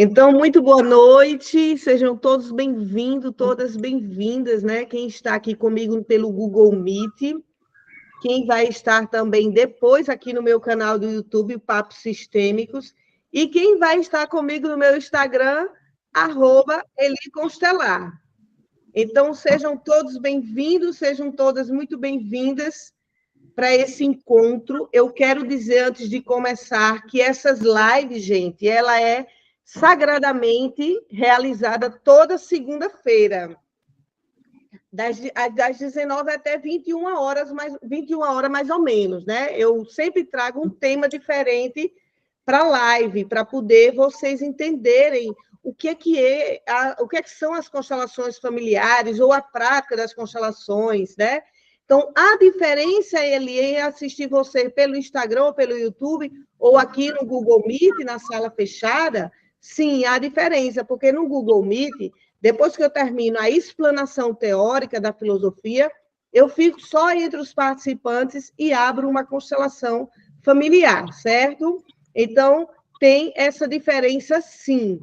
Então, muito boa noite, sejam todos bem-vindos, todas bem-vindas, né? Quem está aqui comigo pelo Google Meet, quem vai estar também depois aqui no meu canal do YouTube, Papos Sistêmicos, e quem vai estar comigo no meu Instagram, @Eli Constelar. Então, sejam todos bem-vindos, sejam todas muito bem-vindas para esse encontro. Eu quero dizer, antes de começar, que essas lives, gente, ela é sagradamente realizada toda segunda-feira, das 19 até 21 horas, 21 horas mais ou menos, né? Eu sempre trago um tema diferente para a live, para poder vocês entenderem o que são as constelações familiares ou a prática das constelações, né? Então, a diferença ele em assistir você pelo Instagram ou pelo YouTube ou aqui no Google Meet, na sala fechada, sim, há diferença, porque no Google Meet, depois que eu termino a explanação teórica da filosofia, eu fico só entre os participantes e abro uma constelação familiar, certo? Então, tem essa diferença, sim.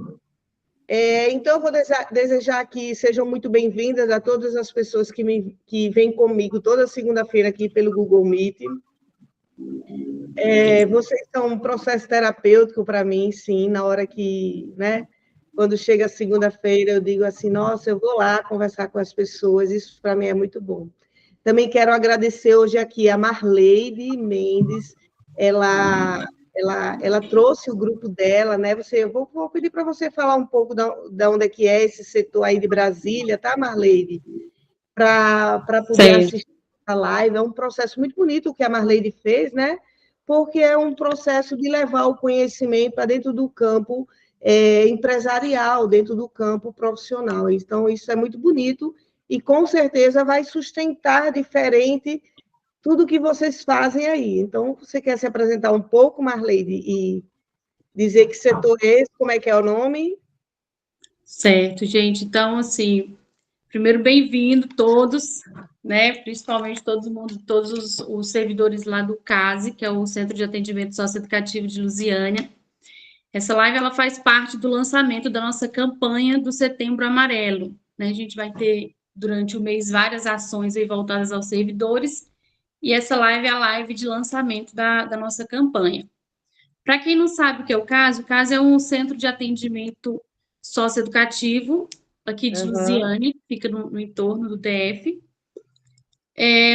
Então, eu vou desejar que sejam muito bem-vindas a todas as pessoas que vêm comigo toda segunda-feira aqui pelo Google Meet. Vocês são um processo terapêutico para mim, sim, na hora que, né? Quando chega segunda-feira, eu digo assim, nossa, eu vou lá conversar com as pessoas, isso para mim é muito bom. Também quero agradecer hoje aqui a Marleide Mendes, ela trouxe o grupo dela, né? Eu vou pedir para você falar um pouco de onde é que é esse setor aí de Brasília, tá, Marleide? Para poder assistir a live. É um processo muito bonito o que a Marleide fez, né? Porque é um processo de levar o conhecimento para dentro do campo empresarial, dentro do campo profissional. Então, isso é muito bonito e, com certeza, vai sustentar diferente tudo que vocês fazem aí. Então, você quer se apresentar um pouco, Marleide, e dizer que setor é esse, como é que é o nome? Certo, gente. Então, assim, primeiro, bem-vindo todos, né? Principalmente todos os servidores lá do CASE, que é o Centro de Atendimento Socioeducativo de Lusiânia. Essa live, ela faz parte do lançamento da nossa campanha do Setembro Amarelo, né? A gente vai ter, durante o mês, várias ações aí voltadas aos servidores, e essa live é a live de lançamento da nossa campanha. Para quem não sabe o que é o CASE é um centro de atendimento socioeducativo aqui de Lusiânia, que fica no entorno do DF.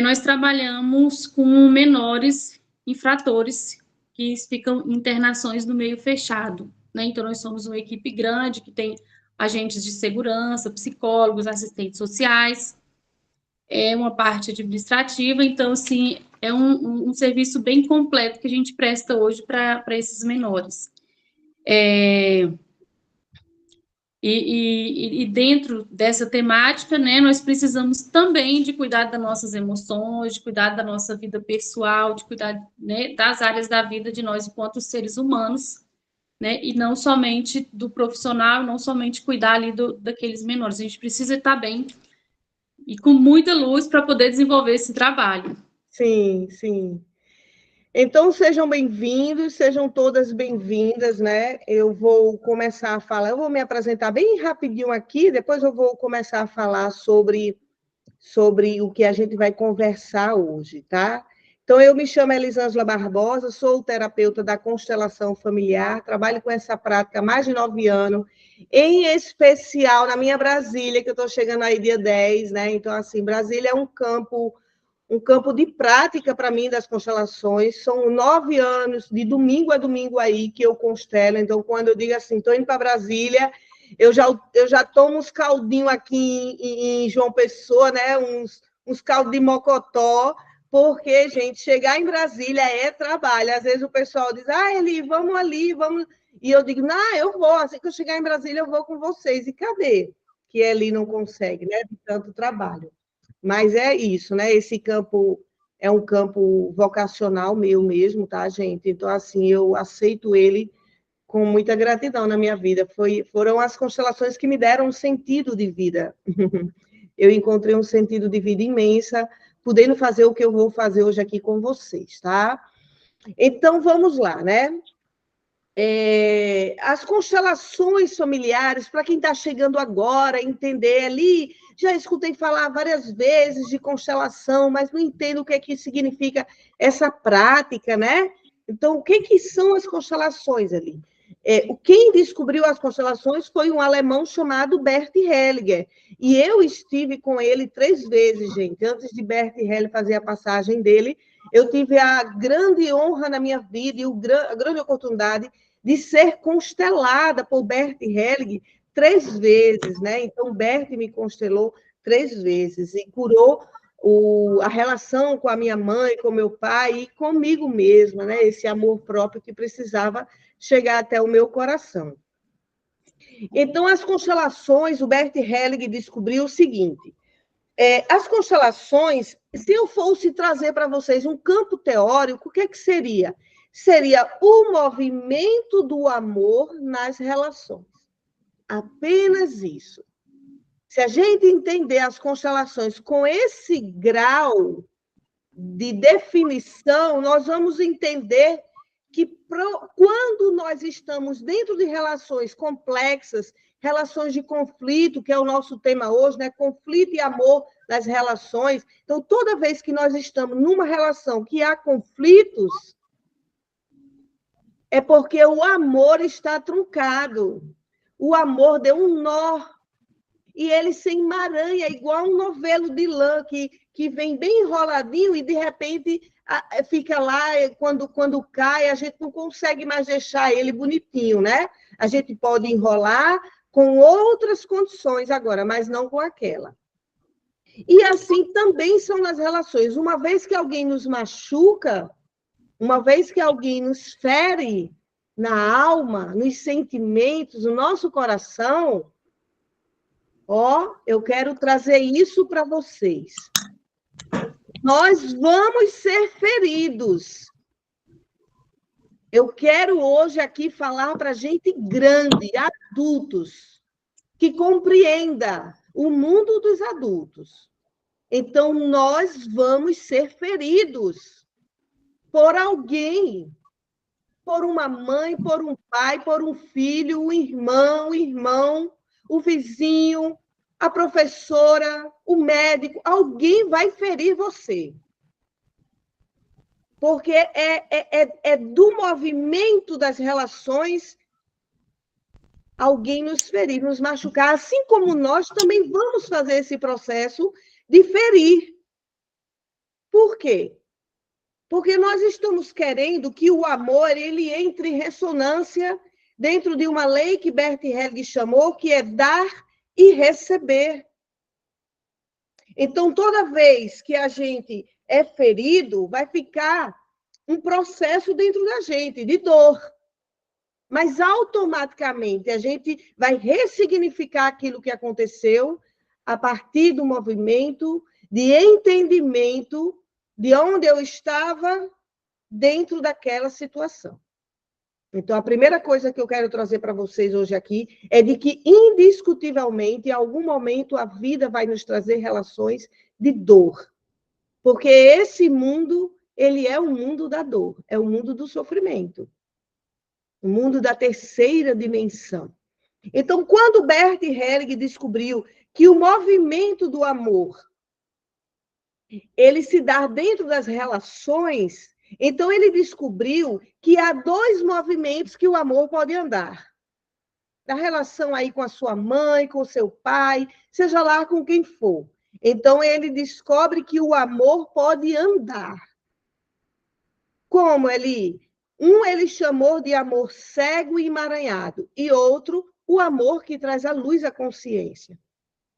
Nós trabalhamos com menores infratores que ficam em internações no meio fechado, né? Então, nós somos uma equipe grande que tem agentes de segurança, psicólogos, assistentes sociais, uma parte administrativa. Então, assim, é um serviço bem completo que a gente presta hoje para esses menores. E dentro dessa temática, né, nós precisamos também de cuidar das nossas emoções, de cuidar da nossa vida pessoal, de cuidar, né, das áreas da vida de nós enquanto seres humanos, né, e não somente do profissional, não somente cuidar ali daqueles menores. A gente precisa estar bem e com muita luz para poder desenvolver esse trabalho. Sim, sim. Então, sejam bem-vindos, sejam todas bem-vindas, né? Eu vou começar a falar, eu vou me apresentar bem rapidinho aqui, depois eu vou começar a falar sobre o que a gente vai conversar hoje, tá? Então, eu me chamo Elisângela Barbosa, sou terapeuta da constelação familiar, trabalho com essa prática há mais de 9 anos, em especial na minha Brasília, que eu estou chegando aí dia 10, né? Então, assim, Brasília é um campo de prática para mim das constelações. São 9 anos, de domingo a domingo aí, que eu constelo. Então, quando eu digo assim, estou indo para Brasília, eu já tomo uns caldinhos aqui em João Pessoa, né? Uns caldos de mocotó, porque, gente, chegar em Brasília é trabalho. Às vezes o pessoal diz, Eli, vamos ali, vamos... E eu digo, não, eu vou, assim que eu chegar em Brasília, eu vou com vocês. E cadê? Que Eli não consegue, né? De tanto trabalho. Mas é isso, né? Esse campo é um campo vocacional meu mesmo, tá, gente? Então, assim, eu aceito ele com muita gratidão na minha vida. Foram as constelações que me deram um sentido de vida. Eu encontrei um sentido de vida imensa, podendo fazer o que eu vou fazer hoje aqui com vocês, tá? Então, vamos lá, né? As constelações familiares, para quem está chegando agora, entender ali, já escutei falar várias vezes de constelação, mas não entendo o que é que significa essa prática, né? Então, o que são as constelações ali? Quem descobriu as constelações foi um alemão chamado Bert Hellinger, e eu estive com ele 3 vezes, gente. Antes de Bert Hellinger fazer a passagem dele, eu tive a grande honra na minha vida e a grande oportunidade de ser constelada por Bert Hellinger 3 vezes, né? Então, Bert me constelou 3 vezes e curou a relação com a minha mãe, com meu pai e comigo mesma, né? Esse amor próprio que precisava chegar até o meu coração. Então, as constelações, o Bert Hellinger descobriu o seguinte: as constelações, se eu fosse trazer para vocês um campo teórico, o que seria? Seria o movimento do amor nas relações. Apenas isso. Se a gente entender as constelações com esse grau de definição, nós vamos entender que quando nós estamos dentro de relações complexas, relações de conflito, que é o nosso tema hoje, né? Conflito e amor nas relações. Então, toda vez que nós estamos numa relação que há conflitos, é porque o amor está truncado. O amor deu um nó. E ele se emaranha, igual um novelo de lã, que vem bem enroladinho e, de repente, fica lá, quando cai, a gente não consegue mais deixar ele bonitinho, né? A gente pode enrolar com outras condições agora, mas não com aquela. E assim também são nas relações. Uma vez que alguém nos machuca, uma vez que alguém nos fere na alma, nos sentimentos, no nosso coração, eu quero trazer isso para vocês. Nós vamos ser feridos. Eu quero hoje aqui falar para gente grande, adultos, que compreenda o mundo dos adultos. Então, nós vamos ser feridos por alguém, por uma mãe, por um pai, por um filho, um irmão, o vizinho, a professora, o médico, alguém vai ferir você. Porque é do movimento das relações alguém nos ferir, nos machucar, assim como nós também vamos fazer esse processo de ferir. Por quê? Porque nós estamos querendo que o amor ele entre em ressonância dentro de uma lei que Bert Hellinger chamou, que é dar e receber. Então, toda vez que a gente é ferido, vai ficar um processo dentro da gente de dor. Mas, automaticamente, a gente vai ressignificar aquilo que aconteceu a partir do movimento de entendimento de onde eu estava dentro daquela situação. Então, a primeira coisa que eu quero trazer para vocês hoje aqui é de que, indiscutivelmente, em algum momento, a vida vai nos trazer relações de dor. Porque esse mundo, ele é o mundo da dor, é o mundo do sofrimento. O mundo da terceira dimensão. Então, quando Bert Hellinger descobriu que o movimento do amor, ele se dá dentro das relações, então ele descobriu que há 2 movimentos que o amor pode andar. Da relação aí com a sua mãe, com o seu pai, seja lá com quem for. Então ele descobre que o amor pode andar. Como ele? Um ele chamou de amor cego e emaranhado, e outro, o amor que traz a luz à consciência.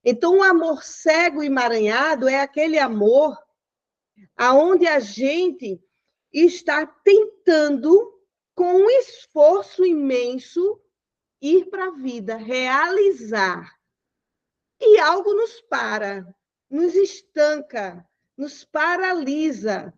Então, o amor cego e emaranhado é aquele amor aonde a gente está tentando, com um esforço imenso, ir para a vida, realizar. E algo nos para, nos estanca, nos paralisa.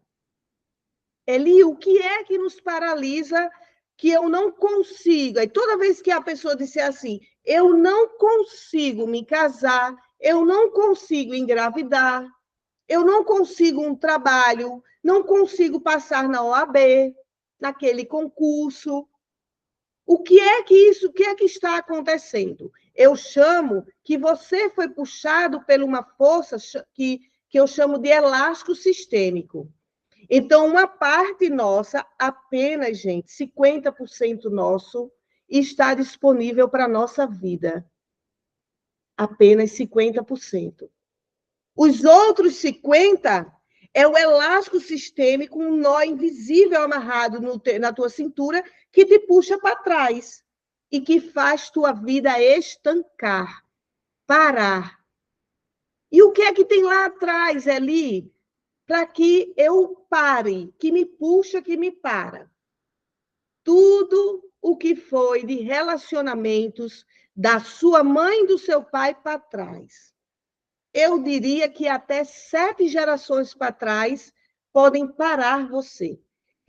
Eli, o que é que nos paralisa que eu não consigo? Aí toda vez que a pessoa disser assim, eu não consigo me casar, eu não consigo engravidar, eu não consigo um trabalho, não consigo passar na OAB, naquele concurso. O que é que está acontecendo? Eu chamo que você foi puxado por uma força que eu chamo de elástico sistêmico. Então, uma parte nossa, apenas, gente, 50% nosso, está disponível para a nossa vida. Apenas 50%. Os outros 50% é o elástico sistêmico, um nó invisível amarrado na tua cintura, que te puxa para trás e que faz tua vida estancar, parar. E o que é que tem lá atrás, Eli? Para que eu pare, que me puxa, que me para. Tudo o que foi de relacionamentos da sua mãe e do seu pai para trás. Eu diria que até 7 gerações para trás podem parar você.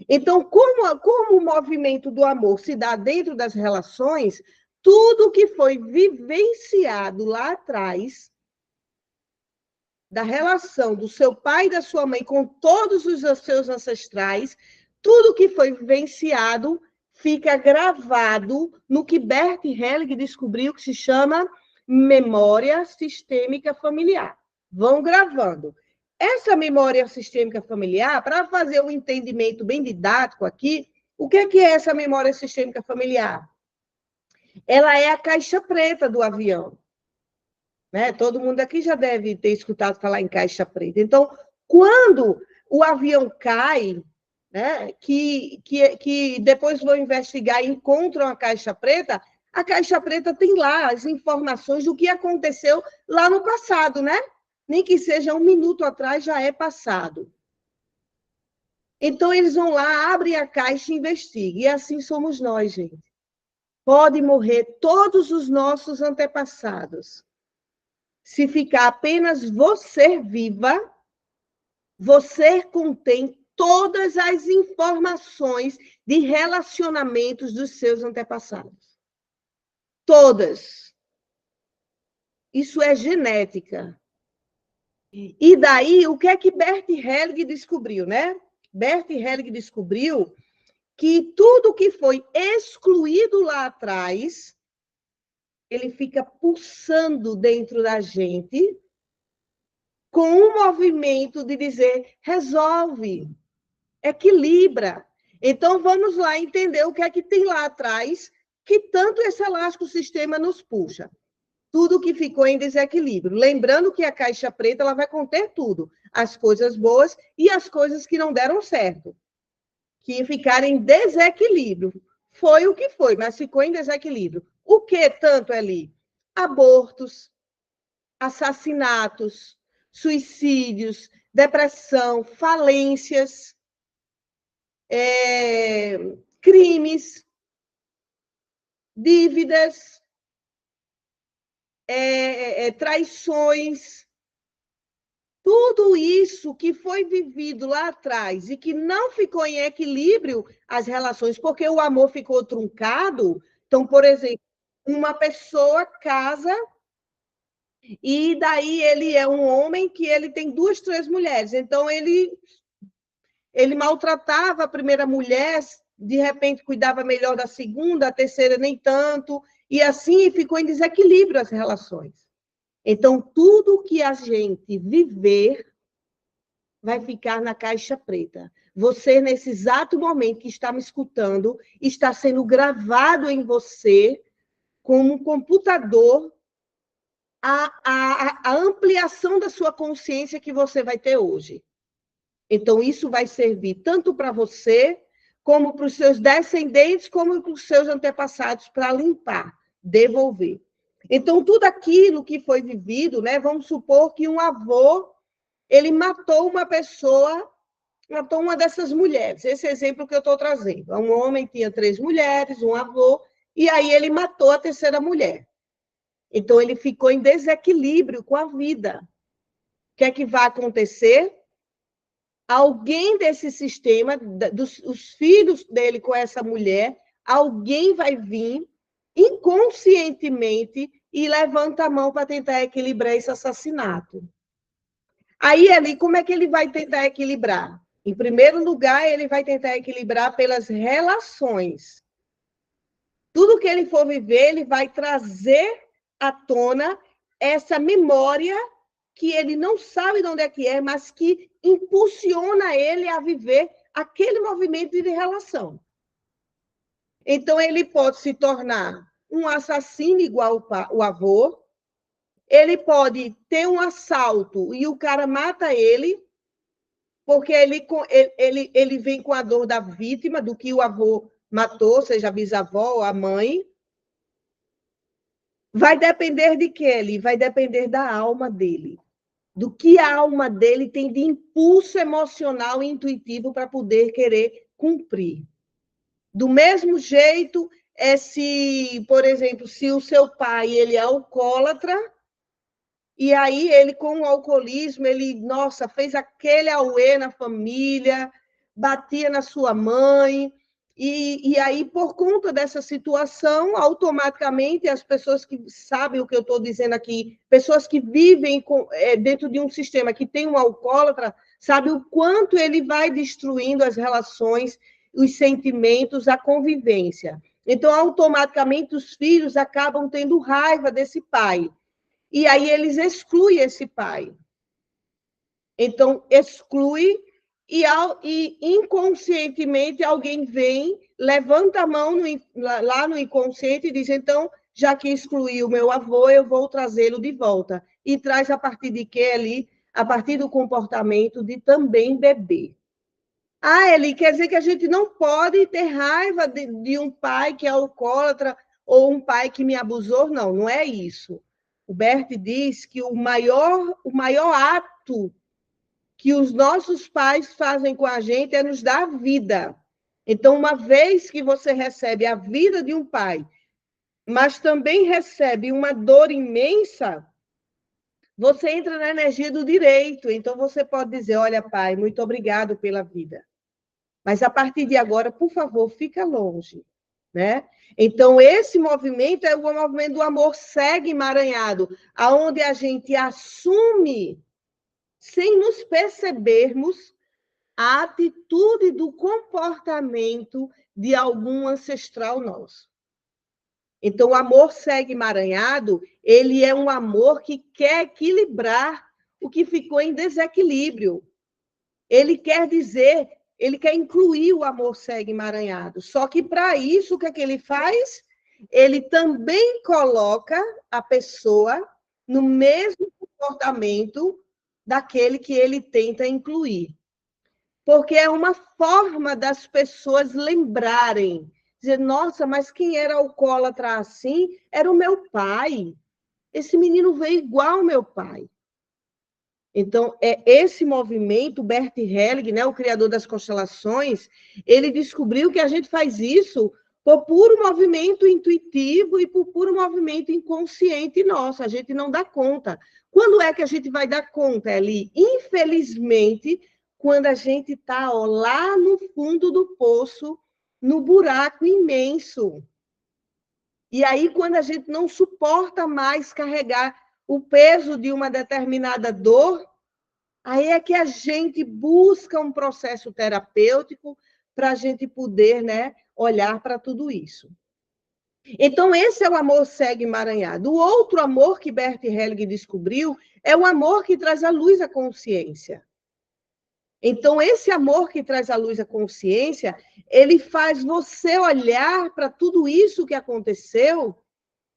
Então, como o movimento do amor se dá dentro das relações, tudo que foi vivenciado lá atrás, da relação do seu pai e da sua mãe com todos os seus ancestrais, tudo que foi vivenciado fica gravado no que Bert Helling descobriu, que se chama memória sistêmica familiar. Vão gravando. Essa memória sistêmica familiar, para fazer um entendimento bem didático aqui, o que é essa memória sistêmica familiar? Ela é a caixa preta do avião. Né? Todo mundo aqui já deve ter escutado falar em caixa preta. Então, quando o avião cai, né, que depois vão investigar e encontram a caixa preta tem lá as informações do que aconteceu lá no passado, né? Nem que seja 1 minuto atrás, já é passado. Então, eles vão lá, abrem a caixa e investigam. E assim somos nós, gente. Pode morrer todos os nossos antepassados. Se ficar apenas você viva, você contém todas as informações de relacionamentos dos seus antepassados. Todas. Isso é genética. E daí, o que é que Bert Helling descobriu, né? Bert Helling descobriu que tudo que foi excluído lá atrás, ele fica pulsando dentro da gente, com um movimento de dizer, resolve, equilibra. Então, vamos lá entender o que é que tem lá atrás, que tanto esse elástico sistema nos puxa. Tudo que ficou em desequilíbrio. Lembrando que a caixa preta ela vai conter tudo, as coisas boas e as coisas que não deram certo, que ficaram em desequilíbrio. Foi o que foi, mas ficou em desequilíbrio. O que tanto ali? Abortos, assassinatos, suicídios, depressão, falências, crimes, dívidas, traições, tudo isso que foi vivido lá atrás e que não ficou em equilíbrio as relações, porque o amor ficou truncado. Então, por exemplo, uma pessoa casa e daí ele é um homem que ele tem 2, 3 mulheres. Então, ele maltratava a primeira mulher, de repente cuidava melhor da segunda, a terceira nem tanto, e assim ficou em desequilíbrio as relações. Então, tudo que a gente viver vai ficar na caixa preta. Você, nesse exato momento que está me escutando, está sendo gravado em você, como um computador, a ampliação da sua consciência que você vai ter hoje. Então, isso vai servir tanto para você, como para os seus descendentes, como para os seus antepassados, para limpar, devolver. Então, tudo aquilo que foi vivido, né? Vamos supor que um avô, ele matou uma pessoa, matou uma dessas mulheres. Esse exemplo que eu estou trazendo. Um homem tinha 3 mulheres, um avô, e aí ele matou a terceira mulher. Então, ele ficou em desequilíbrio com a vida. O que é que vai acontecer? Alguém desse sistema, os filhos dele com essa mulher, alguém vai vir inconscientemente e levanta a mão para tentar equilibrar esse assassinato. Aí, ali, como é que ele vai tentar equilibrar? Em primeiro lugar, ele vai tentar equilibrar pelas relações. Tudo que ele for viver, ele vai trazer à tona essa memória que ele não sabe de onde é que é, mas que impulsiona ele a viver aquele movimento de relação. Então, ele pode se tornar um assassino igual o avô, ele pode ter um assalto e o cara mata ele, porque ele vem com a dor da vítima, do que o avô matou, seja a bisavó ou a mãe. Vai depender de quê? Vai depender da alma dele. Do que a alma dele tem de impulso emocional e intuitivo para poder querer cumprir. Do mesmo jeito, se, por exemplo, se o seu pai ele é alcoólatra, e aí ele, com o alcoolismo, ele, nossa, fez aquele auê na família, batia na sua mãe, e aí, por conta dessa situação, automaticamente, as pessoas que sabem o que eu estou dizendo aqui, pessoas que vivem dentro de um sistema que tem um alcoólatra, sabem o quanto ele vai destruindo as relações, os sentimentos, a convivência. Então, automaticamente, os filhos acabam tendo raiva desse pai. E aí eles excluem esse pai. Então, exclui e inconscientemente alguém vem, levanta a mão lá no inconsciente e diz, então, já que excluiu o meu avô, eu vou trazê-lo de volta. E traz a partir de quê ali? A partir do comportamento de também beber. Eli, quer dizer que a gente não pode ter raiva de um pai que é alcoólatra ou um pai que me abusou? Não, não é isso. O Bert diz que o maior ato que os nossos pais fazem com a gente é nos dar vida. Então, uma vez que você recebe a vida de um pai, mas também recebe uma dor imensa, você entra na energia do direito. Então, você pode dizer, olha, pai, muito obrigado pela vida. Mas, a partir de agora, por favor, fica longe. Né? Então, esse movimento é o movimento do amor cego emaranhado, onde a gente assume, sem nos percebermos, a atitude do comportamento de algum ancestral nosso. Então, o amor cego emaranhado, ele é um amor que quer equilibrar o que ficou em desequilíbrio. Ele quer dizer, ele quer incluir o amor cego emaranhado. Só que, para isso, o que é que ele faz? Ele também coloca a pessoa no mesmo comportamento daquele que ele tenta incluir. Porque é uma forma das pessoas lembrarem, dizer, nossa, mas quem era alcoólatra assim era o meu pai. Esse menino veio igual ao meu pai. Então, esse movimento, Bert Helling, né, o criador das constelações, ele descobriu que a gente faz isso por puro movimento intuitivo e por puro movimento inconsciente nosso. A gente não dá conta. Quando é que a gente vai dar conta, Eli? Infelizmente, quando a gente está lá no fundo do poço, no buraco imenso. E aí, quando a gente não suporta mais carregar o peso de uma determinada dor, aí é que a gente busca um processo terapêutico para a gente poder, né, olhar para tudo isso. Então, esse é o amor cego emaranhado. O outro amor que Bert Helling descobriu é o amor que traz à luz a consciência. Então, esse amor que traz à luz a consciência, ele faz você olhar para tudo isso que aconteceu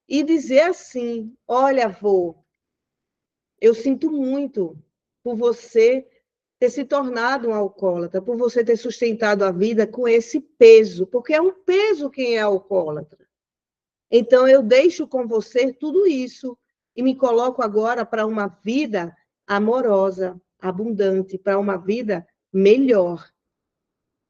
e dizer assim, olha, avô, eu sinto muito por você ter se tornado um alcoólatra, por você ter sustentado a vida com esse peso, porque é um peso quem é alcoólatra. Então, eu deixo com você tudo isso e me coloco agora para uma vida amorosa, abundante, para uma vida melhor.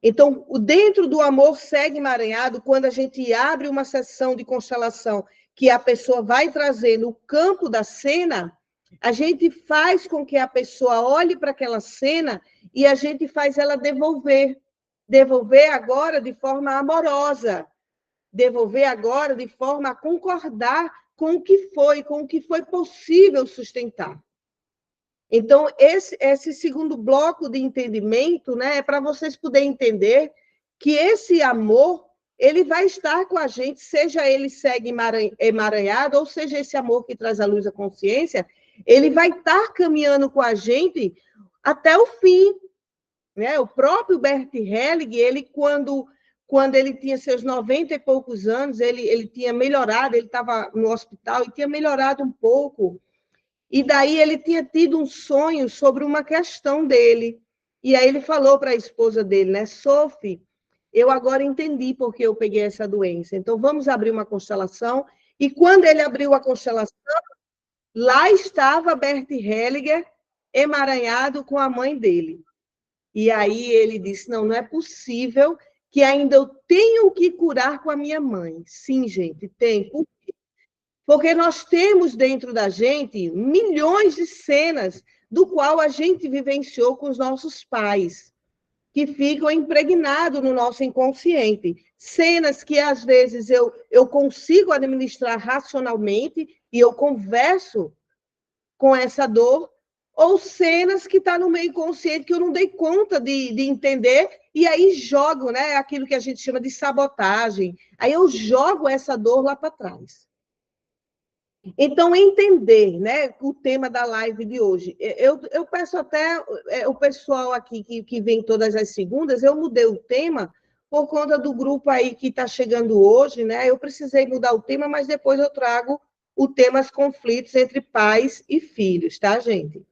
Então, dentro do amor cego emaranhado, quando a gente abre uma sessão de constelação que a pessoa vai trazer no campo da cena, a gente faz com que a pessoa olhe para aquela cena e a gente faz ela devolver. Devolver agora de forma amorosa. Devolver agora de forma a concordar com o que foi possível sustentar. Então, esse segundo bloco de entendimento, né, é para vocês poderem entender que esse amor, ele vai estar com a gente, seja ele segue emaranhado, ou seja esse amor que traz a luz à consciência, ele vai estar caminhando com a gente até o fim. Né? O próprio Bert Helling, ele, quando ele tinha seus 90 e poucos anos, ele tinha melhorado, ele estava no hospital e tinha melhorado um pouco. E daí ele tinha tido um sonho sobre uma questão dele. E aí ele falou para a esposa dele, né? Sophie, eu agora entendi por que eu peguei essa doença. Então, vamos abrir uma constelação. E quando ele abriu a constelação, lá estava Bert Hellinger emaranhado com a mãe dele. E aí ele disse, não é possível que ainda eu tenho que curar com a minha mãe. Sim, gente, tem. Por quê? Porque nós temos dentro da gente milhões de cenas do qual a gente vivenciou com os nossos pais, que ficam impregnados no nosso inconsciente. Cenas que, às vezes, eu consigo administrar racionalmente e eu converso com essa dor, ou cenas que estão no meio inconsciente que eu não dei conta de entender, e aí jogo, né, aquilo que a gente chama de sabotagem. Aí eu jogo essa dor lá para trás. Então, entender, né, o tema da live de hoje. Eu peço até o pessoal aqui que vem todas as segundas, eu mudei o tema por conta do grupo aí que está chegando hoje, né? Eu precisei mudar o tema, mas depois eu trago o tema dos conflitos entre pais e filhos, tá, gente?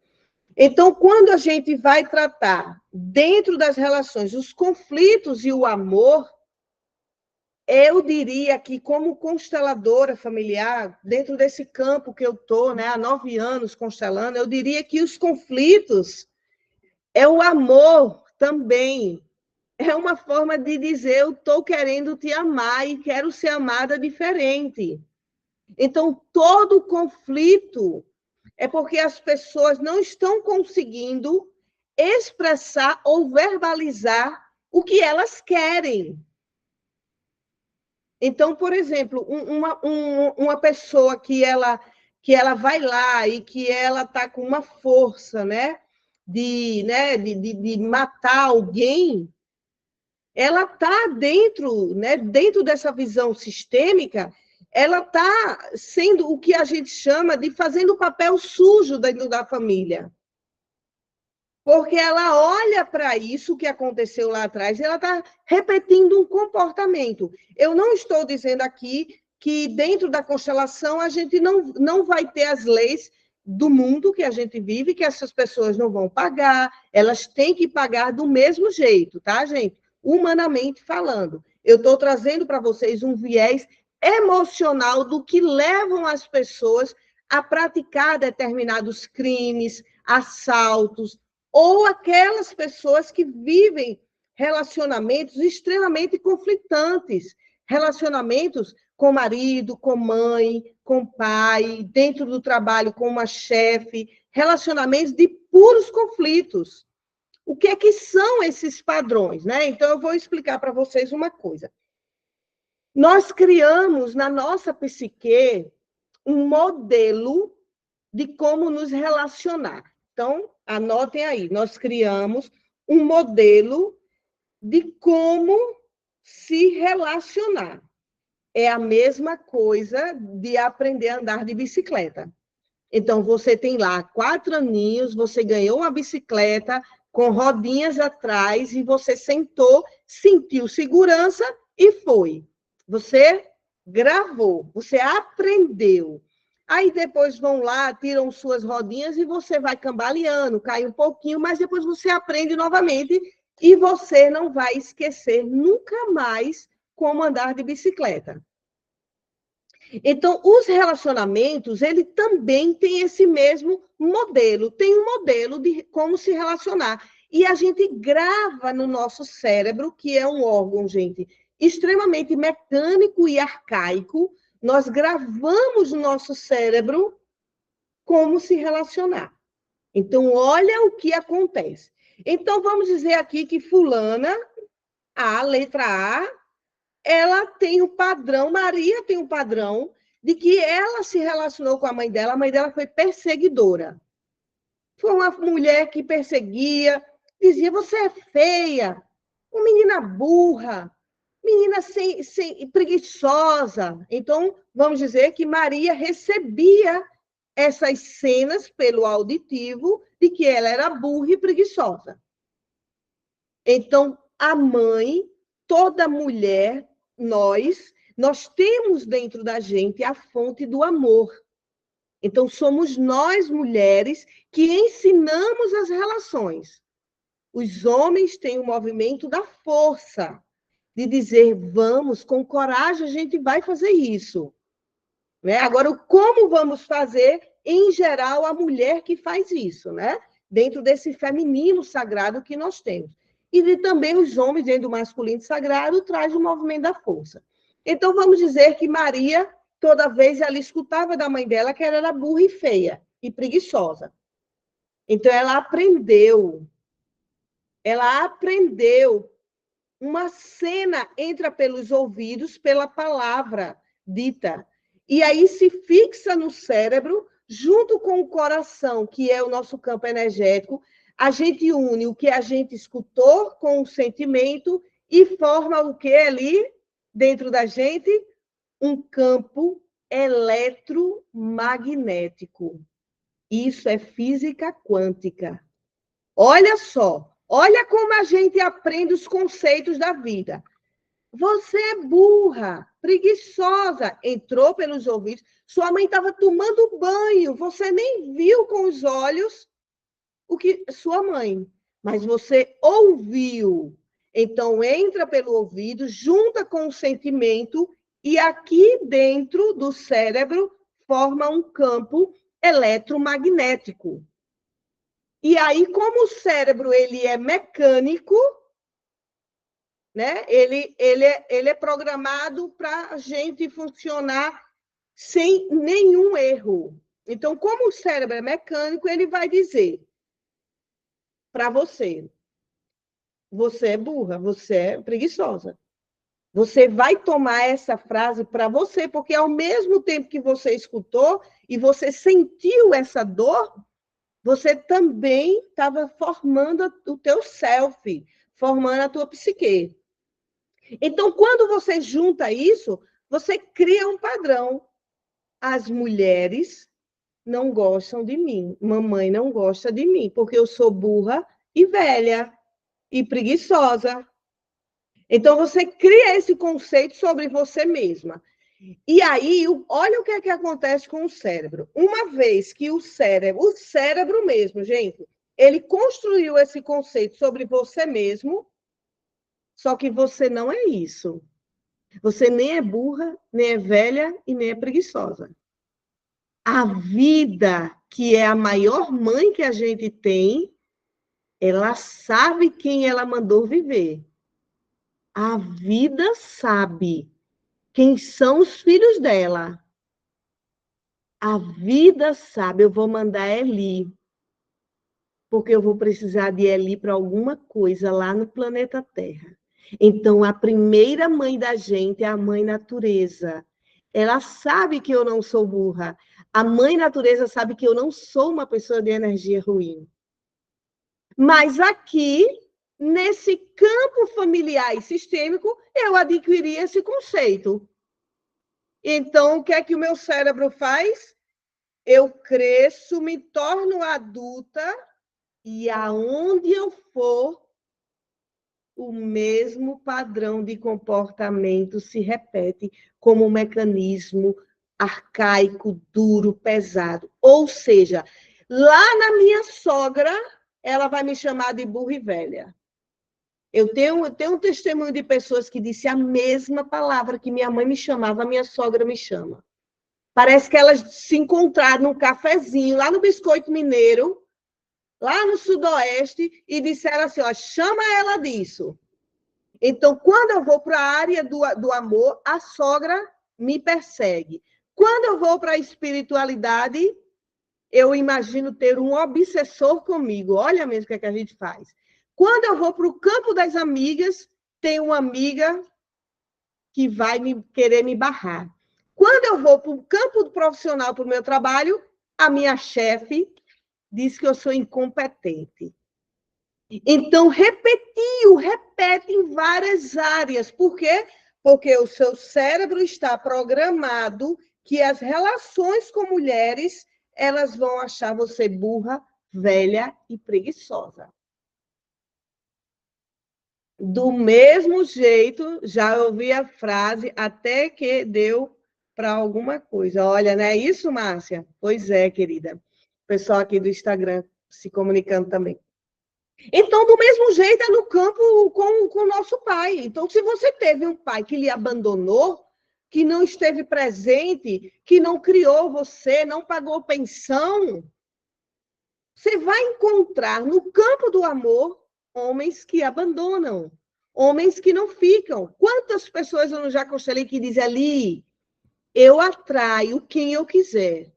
Então, quando a gente vai tratar dentro das relações os conflitos e o amor, eu diria que, como consteladora familiar, dentro desse campo que eu estou, né, há 9 anos constelando, eu diria que os conflitos é o amor também. É uma forma de dizer, eu estou querendo te amar e quero ser amada diferente. Então, todo conflito é porque as pessoas não estão conseguindo expressar ou verbalizar o que elas querem. Então, por exemplo, uma pessoa que ela vai lá e que ela está com uma força, né, de matar alguém, ela está dentro, né, dentro dessa visão sistêmica, ela está sendo o que a gente chama de fazendo o papel sujo dentro da família. Porque ela olha para isso que aconteceu lá atrás e ela está repetindo um comportamento. Eu não estou dizendo aqui que dentro da constelação a gente não vai ter as leis do mundo que a gente vive, que essas pessoas não vão pagar, elas têm que pagar do mesmo jeito, tá, gente? Humanamente falando. Eu estou trazendo para vocês um viés emocional do que levam as pessoas a praticar determinados crimes, assaltos, ou aquelas pessoas que vivem relacionamentos extremamente conflitantes, relacionamentos com marido, com mãe, com pai, dentro do trabalho com uma chefe, relacionamentos de puros conflitos. O que é que são esses padrões, né? Então eu vou explicar para vocês uma coisa. Nós criamos na nossa psique um modelo de como nos relacionar. Então, anotem aí, nós criamos um modelo de como se relacionar. É a mesma coisa de aprender a andar de bicicleta. Então, você tem lá 4 aninhos, você ganhou uma bicicleta com rodinhas atrás e você sentou, sentiu segurança e foi. Você gravou, você aprendeu. Aí depois vão lá, tiram suas rodinhas e você vai cambaleando, cai um pouquinho, mas depois você aprende novamente e você não vai esquecer nunca mais como andar de bicicleta. Então, os relacionamentos, ele também tem esse mesmo modelo, tem um modelo de como se relacionar. E a gente grava no nosso cérebro, que é um órgão, gente, extremamente mecânico e arcaico, nós gravamos no nosso cérebro como se relacionar. Então, olha o que acontece. Então, vamos dizer aqui que fulana, a letra A, ela tem um padrão, Maria tem um padrão de que ela se relacionou com a mãe dela foi perseguidora. Foi uma mulher que perseguia, dizia, você é feia, uma menina burra, menina preguiçosa. Então, vamos dizer que Maria recebia essas cenas pelo auditivo de que ela era burra e preguiçosa. Então, a mãe, toda mulher, nós temos dentro da gente a fonte do amor. Então, somos nós, mulheres, que ensinamos as relações. Os homens têm o movimento da força, de dizer, vamos, com coragem, a gente vai fazer isso. Né? Agora, como vamos fazer, em geral, a mulher que faz isso, né? Dentro desse feminino sagrado que nós temos. E também os homens, dentro do masculino sagrado, traz o movimento da força. Então, vamos dizer que Maria, toda vez, ela escutava da mãe dela que ela era burra e feia e preguiçosa. Então, ela aprendeu. Uma cena entra pelos ouvidos, pela palavra dita. E aí se fixa no cérebro, junto com o coração, que é o nosso campo energético, a gente une o que a gente escutou com o sentimento e forma o que ali, dentro da gente? Um campo eletromagnético. Isso é física quântica. Olha só, olha como a gente aprende os conceitos da vida. Você é burra, preguiçosa, entrou pelos ouvidos, sua mãe estava tomando banho, você nem viu com os olhos o que sua mãe, mas você ouviu. Então entra pelo ouvido, junta com o sentimento e aqui dentro do cérebro forma um campo eletromagnético. E aí, como o cérebro ele é mecânico, né? Ele é programado para a gente funcionar sem nenhum erro. Então, como o cérebro é mecânico, ele vai dizer para você: você é burra, você é preguiçosa. Você vai tomar essa frase para você, porque ao mesmo tempo que você escutou e você sentiu essa dor, você também estava formando o teu self, formando a tua psique. Então, quando você junta isso, você cria um padrão. As mulheres não gostam de mim, mamãe não gosta de mim, porque eu sou burra e velha e preguiçosa. Então, você cria esse conceito sobre você mesma. E aí, olha o que é que acontece com o cérebro. Uma vez que o cérebro mesmo, gente, ele construiu esse conceito sobre você mesmo, só que você não é isso. Você nem é burra, nem é velha e nem é preguiçosa. A vida, que é a maior mãe que a gente tem, ela sabe quem ela mandou viver. A vida sabe quem são os filhos dela. A vida sabe, eu vou mandar Eli, porque eu vou precisar de Eli para alguma coisa lá no planeta Terra. Então, a primeira mãe da gente é a mãe natureza. Ela sabe que eu não sou burra. A mãe natureza sabe que eu não sou uma pessoa de energia ruim. Mas aqui, nesse campo familiar e sistêmico, eu adquiri esse conceito. Então, o que é que o meu cérebro faz? Eu cresço, me torno adulta e aonde eu for, o mesmo padrão de comportamento se repete como um mecanismo arcaico, duro, pesado. Ou seja, lá na minha sogra, ela vai me chamar de burra e velha. Eu tenho um testemunho de pessoas que disse a mesma palavra que minha mãe me chamava, a minha sogra me chama. Parece que elas se encontraram num cafezinho, lá no Biscoito Mineiro, lá no Sudoeste, e disseram assim, ó, chama ela disso. Então, quando eu vou para a área do amor, a sogra me persegue. Quando eu vou para a espiritualidade, eu imagino ter um obsessor comigo. Olha mesmo o que é que a gente faz. Quando eu vou para o campo das amigas, tem uma amiga que vai querer me barrar. Quando eu vou para o campo do profissional, para o meu trabalho, a minha chefe diz que eu sou incompetente. Então, repete em várias áreas. Por quê? Porque o seu cérebro está programado que as relações com mulheres, elas vão achar você burra, velha e preguiçosa. Do mesmo jeito, já ouvi a frase, até que deu para alguma coisa. Olha, não é isso, Márcia? Pois é, querida. O pessoal aqui do Instagram se comunicando também. Então, do mesmo jeito, é no campo com o nosso pai. Então, se você teve um pai que lhe abandonou, que não esteve presente, que não criou você, não pagou pensão, você vai encontrar no campo do amor homens que abandonam, homens que não ficam. Quantas pessoas eu já constelei que dizem ali, eu atraio quem eu quiser,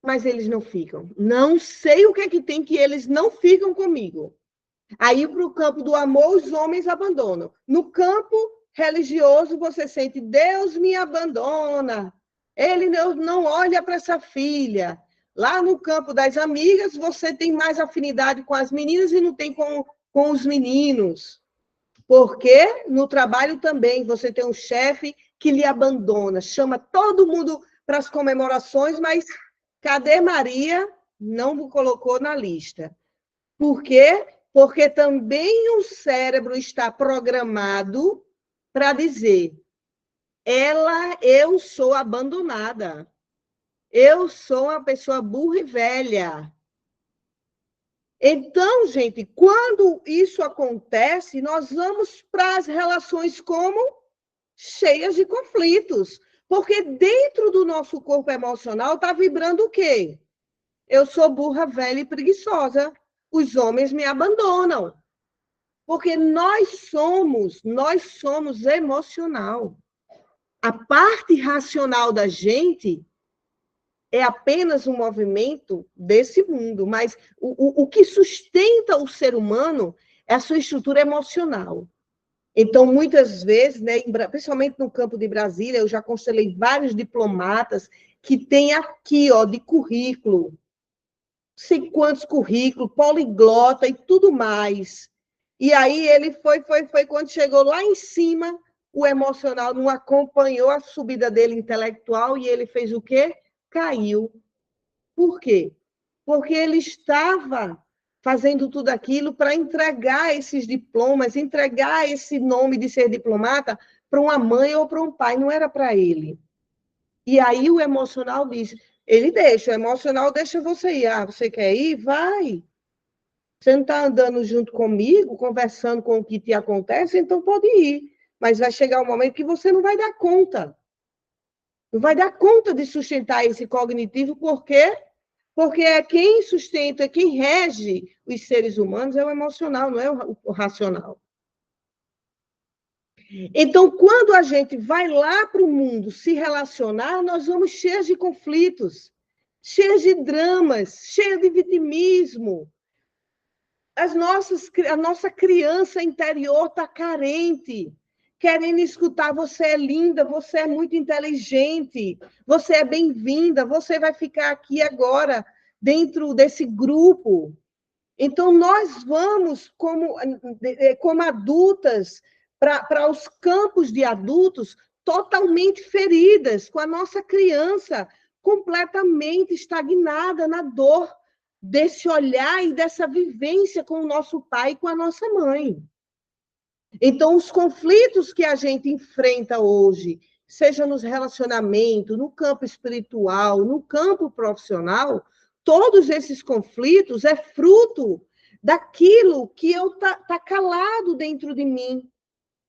mas eles não ficam. Não sei o que é que tem que eles não ficam comigo. Aí, para o campo do amor, os homens abandonam. No campo religioso, você sente, Deus me abandona. Ele não olha para essa filha. Lá no campo das amigas, você tem mais afinidade com as meninas e não tem com os meninos. Porque no trabalho também você tem um chefe que lhe abandona, chama todo mundo para as comemorações, mas cadê Maria? Não o colocou na lista. Por quê? Porque também o cérebro está programado para dizer: eu sou abandonada. Eu sou uma pessoa burra e velha. Então, gente, quando isso acontece, nós vamos para as relações como cheias de conflitos. Porque dentro do nosso corpo emocional está vibrando o quê? Eu sou burra, velha e preguiçosa. Os homens me abandonam. Porque nós somos emocional. A parte racional da gente é apenas um movimento desse mundo, mas o que sustenta o ser humano é a sua estrutura emocional. Então, muitas vezes, né, principalmente no campo de Brasília, eu já constelei vários diplomatas que têm aqui, ó, de currículo, sei quantos currículos, poliglota e tudo mais. E aí ele foi, quando chegou lá em cima, o emocional não acompanhou a subida dele intelectual e ele fez o quê? Caiu. Por quê? Porque ele estava fazendo tudo aquilo para entregar esses diplomas, entregar esse nome de ser diplomata para uma mãe ou para um pai, não era para ele. E aí o emocional diz, ele deixa, o emocional deixa você ir. Ah, você quer ir? Vai. Você não está andando junto comigo, conversando com o que te acontece, então pode ir. Mas vai chegar um momento que você não vai dar conta. Não vai dar conta de sustentar esse cognitivo, por quê? Porque é quem sustenta, quem rege os seres humanos é o emocional, não é o racional. Então, quando a gente vai lá para o mundo se relacionar, nós vamos cheios de conflitos, cheios de dramas, cheios de vitimismo. A nossa criança interior está carente, querendo escutar: você é linda, você é muito inteligente, você é bem-vinda, você vai ficar aqui agora, dentro desse grupo. Então, nós vamos, como adultas, para os campos de adultos, totalmente feridas, com a nossa criança completamente estagnada na dor desse olhar e dessa vivência com o nosso pai e com a nossa mãe. Então, os conflitos que a gente enfrenta hoje, seja nos relacionamentos, no campo espiritual, no campo profissional, todos esses conflitos é fruto daquilo que tá calado dentro de mim,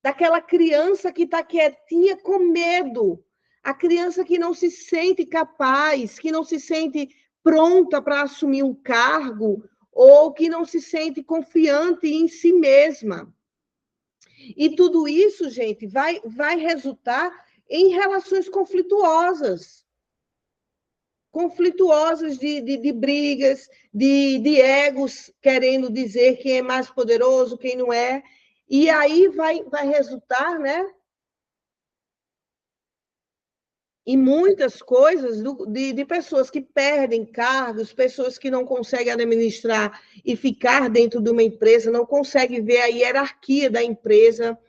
daquela criança que está quietinha com medo, a criança que não se sente capaz, que não se sente pronta para assumir um cargo, ou que não se sente confiante em si mesma. E tudo isso, gente, vai resultar em relações conflituosas. Conflituosas de brigas, de egos querendo dizer quem é mais poderoso, quem não é. E aí vai resultar, né? e muitas coisas de pessoas que perdem cargos, pessoas que não conseguem administrar e ficar dentro de uma empresa, não conseguem ver a hierarquia da empresa.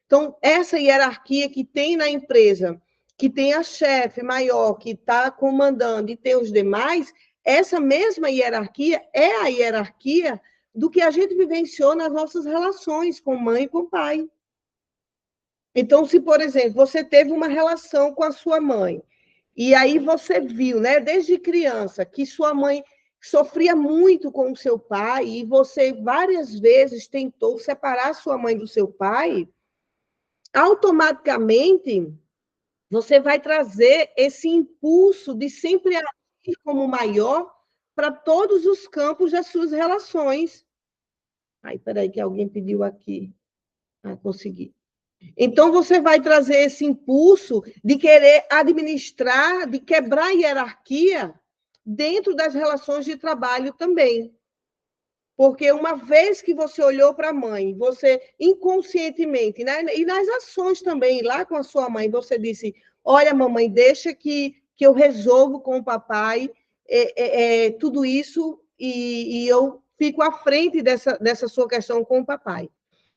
Então, essa hierarquia que tem na empresa, que tem a chefe maior, que está comandando, e tem os demais, essa mesma hierarquia é a hierarquia do que a gente vivenciou nas nossas relações com mãe e com pai. Então, se, por exemplo, você teve uma relação com a sua mãe, e aí você viu, né, desde criança, que sua mãe sofria muito com o seu pai, e você várias vezes tentou separar sua mãe do seu pai, automaticamente você vai trazer esse impulso de sempre agir como maior para todos os campos das suas relações. Ai, peraí, que alguém pediu aqui. Ah, consegui. Então, você vai trazer esse impulso de querer administrar, de quebrar a hierarquia dentro das relações de trabalho também. Porque uma vez que você olhou para a mãe, você inconscientemente, né? E nas ações também, lá com a sua mãe, você disse: olha, mamãe, deixa que eu resolvo com o papai tudo isso e eu fico à frente dessa sua questão com o papai.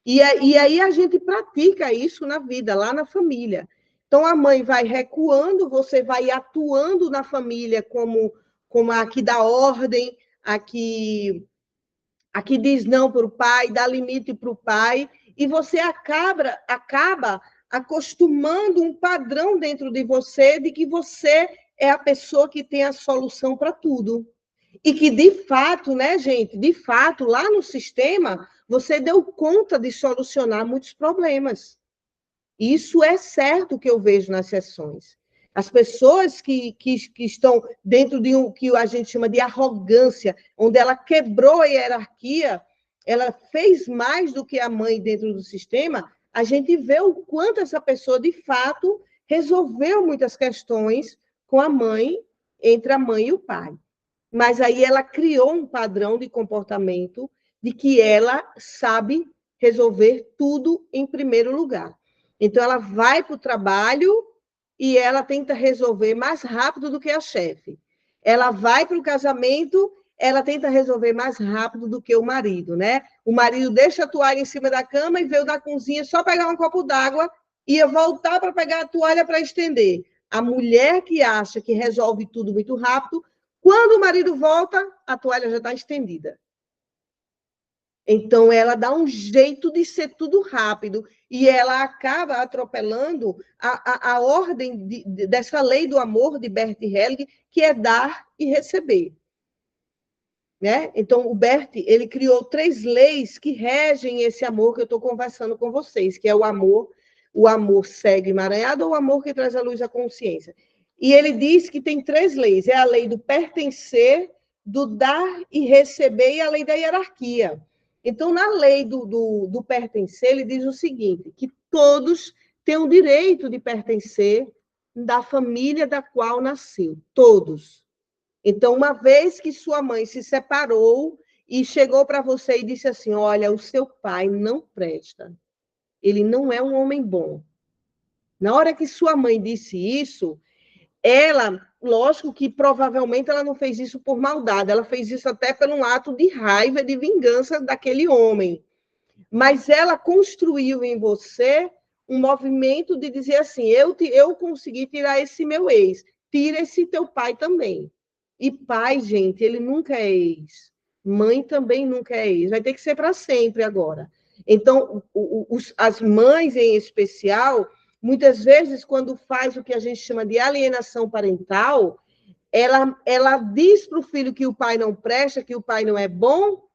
E aí a gente pratica isso na vida, lá na família. Então, a mãe vai recuando, você vai atuando na família como a que dá ordem, a que diz não para o pai, dá limite para o pai, e você acaba acostumando um padrão dentro de você de que você é a pessoa que tem a solução para tudo. E que, de fato, né, gente, de fato, lá no sistema, você deu conta de solucionar muitos problemas. Isso é certo que eu vejo nas sessões. As pessoas que estão dentro de que a gente chama de arrogância, onde ela quebrou a hierarquia, ela fez mais do que a mãe dentro do sistema, a gente vê o quanto essa pessoa, de fato, resolveu muitas questões com a mãe, entre a mãe e o pai. Mas aí ela criou um padrão de comportamento de que ela sabe resolver tudo em primeiro lugar. Então, ela vai para o trabalho e ela tenta resolver mais rápido do que a chefe. Ela vai para o casamento, ela tenta resolver mais rápido do que o marido, né? O marido deixa a toalha em cima da cama e veio da cozinha só pegar um copo d'água e ia voltar para pegar a toalha para estender. A mulher que acha que resolve tudo muito rápido, quando o marido volta, a toalha já está estendida. Então, ela dá um jeito de ser tudo rápido e ela acaba atropelando a ordem dessa lei do amor de Bert Helling, que é dar e receber. Né? Então, o Bert, ele criou 3 leis que regem esse amor que eu estou conversando com vocês, que é o amor cego e emaranhado ou o amor que traz à luz a consciência. E ele diz que tem 3 leis, é a lei do pertencer, do dar e receber e a lei da hierarquia. Então, na lei do pertencer, ele diz o seguinte, que todos têm o direito de pertencer da família da qual nasceu, todos. Então, uma vez que sua mãe se separou e chegou para você e disse assim, olha, o seu pai não presta, ele não é um homem bom. Na hora que sua mãe disse isso, ela, lógico que provavelmente ela não fez isso por maldade, ela fez isso até por um ato de raiva, de vingança daquele homem. Mas ela construiu em você um movimento de dizer assim, eu consegui tirar esse meu ex, tira esse teu pai também. E pai, gente, ele nunca é ex. Mãe também nunca é ex. Vai ter que ser para sempre agora. Então, as mães, em especial, muitas vezes, quando faz o que a gente chama de alienação parental, ela diz para o filho que o pai não presta, que o pai não é bom,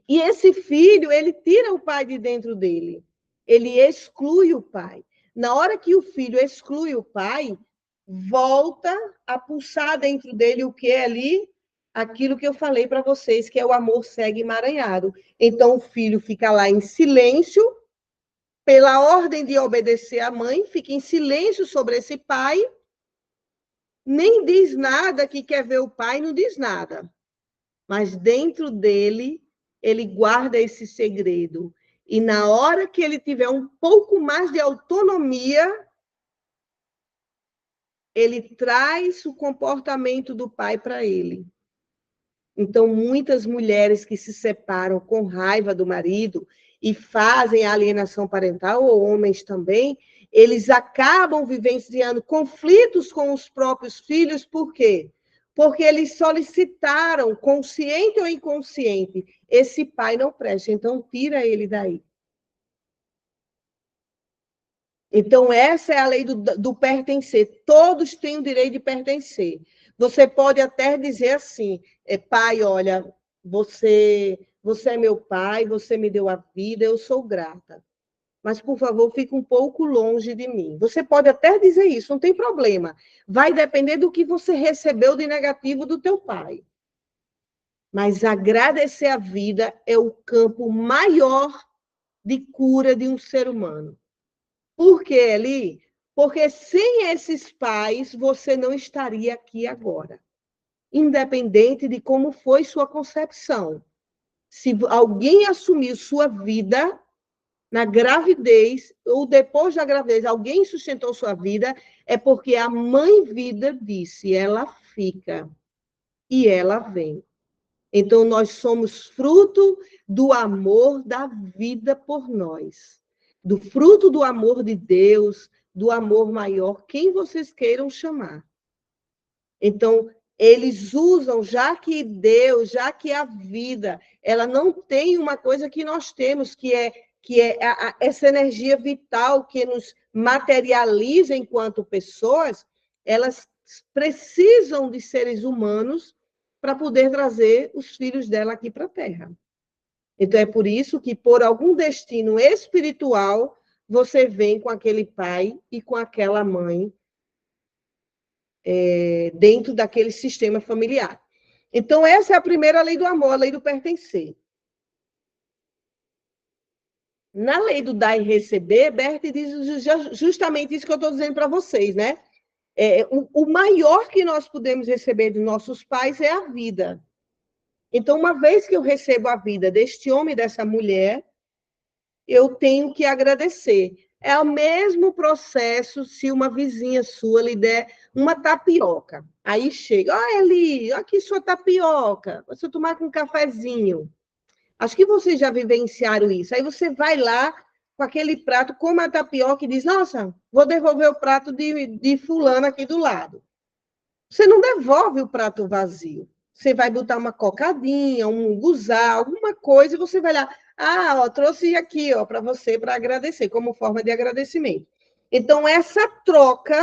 e esse filho, ele tira o pai de dentro dele. Ele exclui o pai. Na hora que o filho exclui o pai, volta a pulsar dentro dele o que é ali? Aquilo que eu falei para vocês, que é o amor cego e emaranhado. Então, o filho fica lá em silêncio, pela ordem de obedecer à mãe, fica em silêncio sobre esse pai, nem diz nada que quer ver o pai, não diz nada. Mas dentro dele, ele guarda esse segredo. E na hora que ele tiver um pouco mais de autonomia, ele traz o comportamento do pai para ele. Então, muitas mulheres que se separam com raiva do marido e fazem a alienação parental, ou homens também, eles acabam vivenciando conflitos com os próprios filhos, por quê? Porque eles solicitaram, consciente ou inconsciente, esse pai não presta, então tira ele daí. Então, essa é a lei do pertencer. Todos têm o direito de pertencer. Você pode até dizer assim, pai, olha, você é meu pai, você me deu a vida, eu sou grata. Mas, por favor, fique um pouco longe de mim. Você pode até dizer isso, não tem problema. Vai depender do que você recebeu de negativo do teu pai. Mas agradecer a vida é o campo maior de cura de um ser humano. Por que, Eli? Porque sem esses pais, você não estaria aqui agora. Independente de como foi sua concepção. Se alguém assumiu sua vida na gravidez, ou depois da gravidez, alguém sustentou sua vida, é porque a mãe vida disse, ela fica e ela vem. Então, nós somos fruto do amor da vida por nós. Do fruto do amor de Deus, do amor maior, quem vocês queiram chamar. Então, eles usam, já que Deus, já que a vida, ela não tem uma coisa que nós temos, que é essa energia vital que nos materializa enquanto pessoas, elas precisam de seres humanos para poder trazer os filhos dela aqui para a Terra. Então, é por isso que, por algum destino espiritual, você vem com aquele pai e com aquela mãe dentro daquele sistema familiar. Então, essa é a primeira lei do amor, a lei do pertencer. Na lei do dar e receber, Berti diz justamente isso que eu estou dizendo para vocês, né? O maior que nós podemos receber dos nossos pais é a vida. Então, uma vez que eu recebo a vida deste homem e dessa mulher, eu tenho que agradecer. É o mesmo processo se uma vizinha sua lhe der uma tapioca. Aí chega, Eli, aqui sua tapioca, você tomar com um cafezinho. Acho que vocês já vivenciaram isso. Aí você vai lá com aquele prato, come a tapioca e diz, nossa, vou devolver o prato de fulano aqui do lado. Você não devolve o prato vazio. Você vai botar uma cocadinha, um guzá, alguma coisa, e você vai lá, trouxe aqui, para você, para agradecer, como forma de agradecimento. Então, essa troca,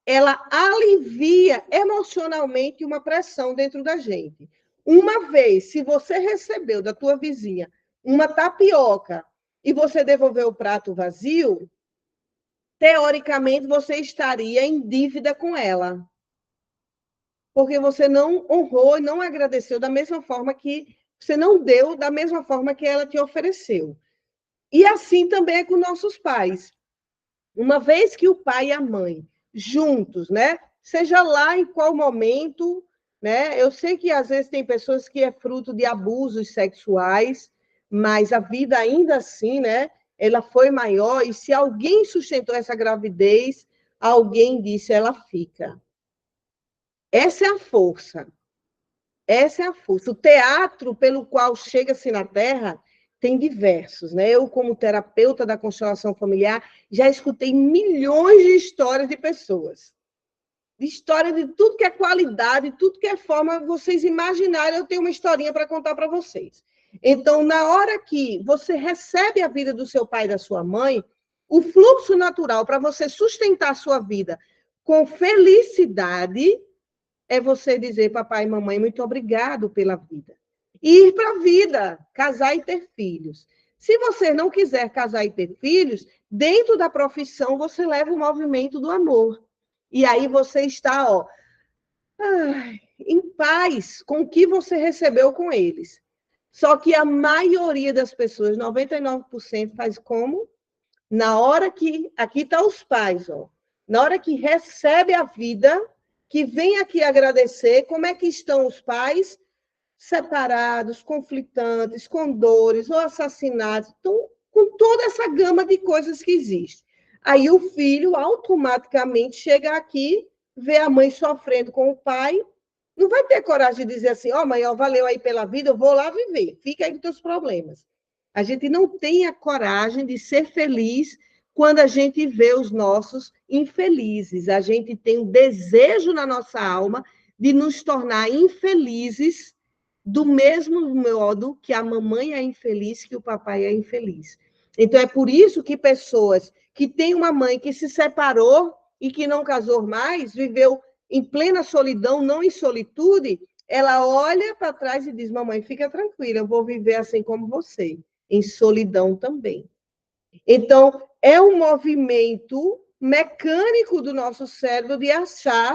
ela alivia emocionalmente uma pressão dentro da gente. Uma vez, se você recebeu da tua vizinha uma tapioca e você devolveu o prato vazio, teoricamente, você estaria em dívida com ela. Porque você não honrou e não agradeceu da mesma forma que você não deu, da mesma forma que ela te ofereceu. E assim também é com nossos pais. Uma vez que o pai e a mãe, juntos, né? Seja lá em qual momento, né? Eu sei que às vezes tem pessoas que é fruto de abusos sexuais, mas a vida ainda assim, né? Ela foi maior, e se alguém sustentou essa gravidez, alguém disse, ela fica. Essa é a força. Essa é a força. O teatro pelo qual chega-se na Terra tem diversos, né? Eu, como terapeuta da constelação familiar, já escutei milhões de histórias de pessoas. De história de tudo que é qualidade, tudo que é forma, vocês imaginarem, eu tenho uma historinha para contar para vocês. Então, na hora que você recebe a vida do seu pai e da sua mãe, o fluxo natural para você sustentar a sua vida com felicidade é você dizer, papai e mamãe, muito obrigado pela vida. E ir para a vida, casar e ter filhos. Se você não quiser casar e ter filhos, dentro da profissão você leva o movimento do amor. E aí você está, em paz com o que você recebeu com eles. Só que a maioria das pessoas, 99%, faz como? Na hora que... Aqui estão os pais, na hora que recebe a vida, que vem aqui agradecer, como é que estão os pais? Separados, conflitantes, com dores, ou assassinados, então, com toda essa gama de coisas que existe. Aí o filho automaticamente chega aqui, vê a mãe sofrendo com o pai, não vai ter coragem de dizer assim, ó, mãe, ó, valeu aí pela vida, eu vou lá viver, fica aí com teus problemas. A gente não tem a coragem de ser feliz quando a gente vê os nossos infelizes. A gente tem um desejo na nossa alma de nos tornar infelizes do mesmo modo que a mamãe é infeliz, que o papai é infeliz. Então, é por isso que pessoas que têm uma mãe que se separou e que não casou mais, viveu em plena solidão, não em solitude, ela olha para trás e diz, mamãe, fica tranquila, eu vou viver assim como você, em solidão também. Então, é um movimento mecânico do nosso cérebro de achar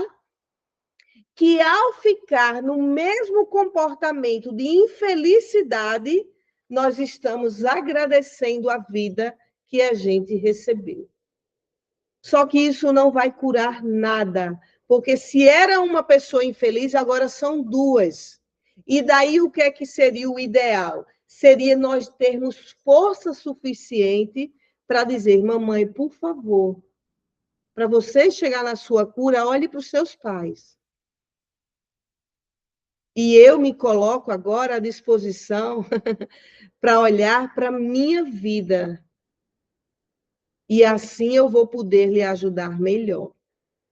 que, ao ficar no mesmo comportamento de infelicidade, nós estamos agradecendo a vida que a gente recebeu. Só que isso não vai curar nada, porque se era uma pessoa infeliz, agora são duas. E daí o que é que seria o ideal? Seria nós termos força suficiente para dizer, mamãe, por favor, para você chegar na sua cura, olhe para os seus pais. E eu me coloco agora à disposição para olhar para a minha vida. E assim eu vou poder lhe ajudar melhor.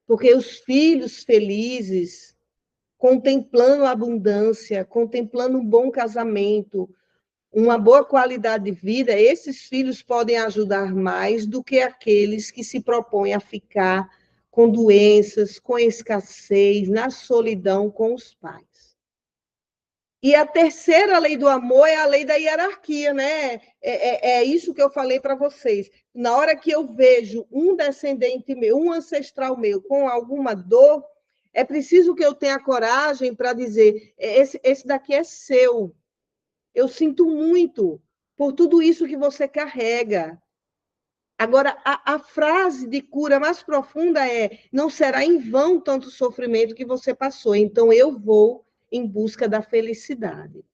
Porque os filhos felizes, contemplando a abundância, contemplando um bom casamento, uma boa qualidade de vida, esses filhos podem ajudar mais do que aqueles que se propõem a ficar com doenças, com escassez, na solidão com os pais. E a terceira lei do amor é a lei da hierarquia, né? É isso que eu falei para vocês. Na hora que eu vejo um descendente meu, um ancestral meu com alguma dor, é preciso que eu tenha coragem para dizer: esse daqui é seu. Eu sinto muito por tudo isso que você carrega. Agora, a frase de cura mais profunda é: não será em vão tanto sofrimento que você passou, então eu vou em busca da felicidade.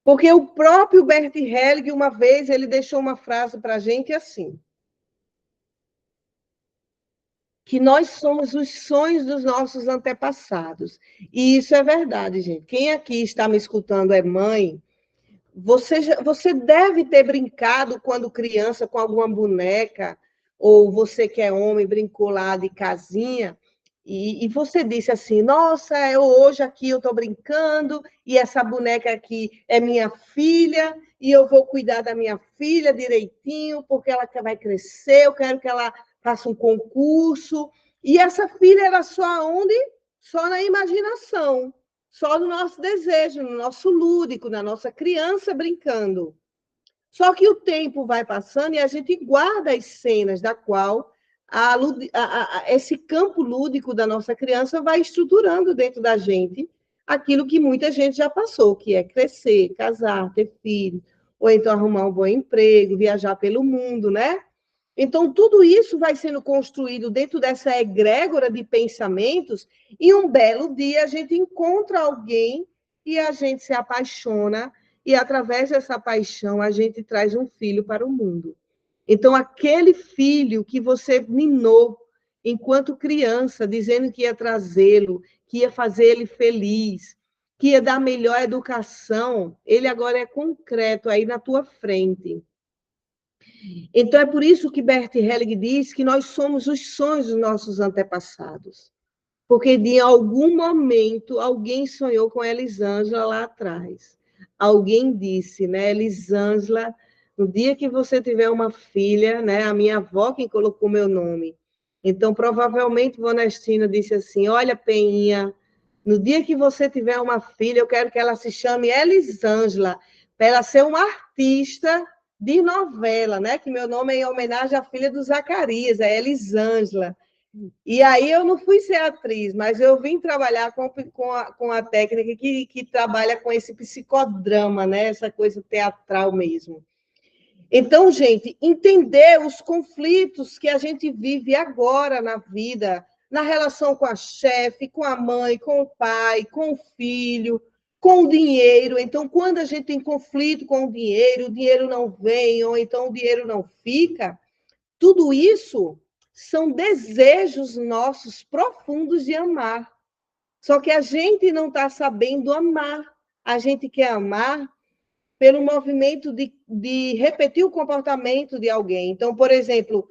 Porque o próprio Bert Helling, uma vez, ele deixou uma frase para a gente assim, que nós somos os sonhos dos nossos antepassados. E isso é verdade, gente. Quem aqui está me escutando é mãe, você deve ter brincado quando criança com alguma boneca, ou você que é homem brincou lá de casinha, e você disse assim, nossa, hoje aqui eu estou brincando, e essa boneca aqui é minha filha, e eu vou cuidar da minha filha direitinho, porque ela vai crescer, eu quero que ela faça um concurso. E essa filha era só onde? Só na imaginação. Só no nosso desejo, no nosso lúdico, na nossa criança brincando. Só que o tempo vai passando e a gente guarda as cenas da qual esse campo lúdico da nossa criança vai estruturando dentro da gente aquilo que muita gente já passou, que é crescer, casar, ter filho, ou então arrumar um bom emprego, viajar pelo mundo, né? Então, tudo isso vai sendo construído dentro dessa egrégora de pensamentos, e um belo dia a gente encontra alguém e a gente se apaixona, e através dessa paixão a gente traz um filho para o mundo. Então, aquele filho que você minou enquanto criança, dizendo que ia trazê-lo, que ia fazer ele feliz, que ia dar melhor educação, ele agora é concreto aí na tua frente. Então, é por isso que Bert Helling diz que nós somos os sonhos dos nossos antepassados. Porque, de algum momento, alguém sonhou com Elisângela lá atrás. Alguém disse, né, Elisângela, no dia que você tiver uma filha, né, a minha avó quem colocou meu nome. Então, provavelmente, Vanestina disse assim, olha, Peninha, no dia que você tiver uma filha, eu quero que ela se chame Elisângela, para ela ser uma artista de novela, né? Que meu nome é em homenagem à filha do Zacarias, é Elisângela. E aí eu não fui ser atriz, mas eu vim trabalhar com a técnica que trabalha com esse psicodrama, né? Essa coisa teatral mesmo. Então, gente, entender os conflitos que a gente vive agora na vida, na relação com a chefe, com a mãe, com o pai, com o filho, com o dinheiro. Então, quando a gente tem conflito com o dinheiro não vem, ou então o dinheiro não fica, Tudo isso são desejos nossos profundos de amar. Só que a gente não está sabendo amar. A gente quer amar pelo movimento de repetir o comportamento de alguém. Então, por exemplo,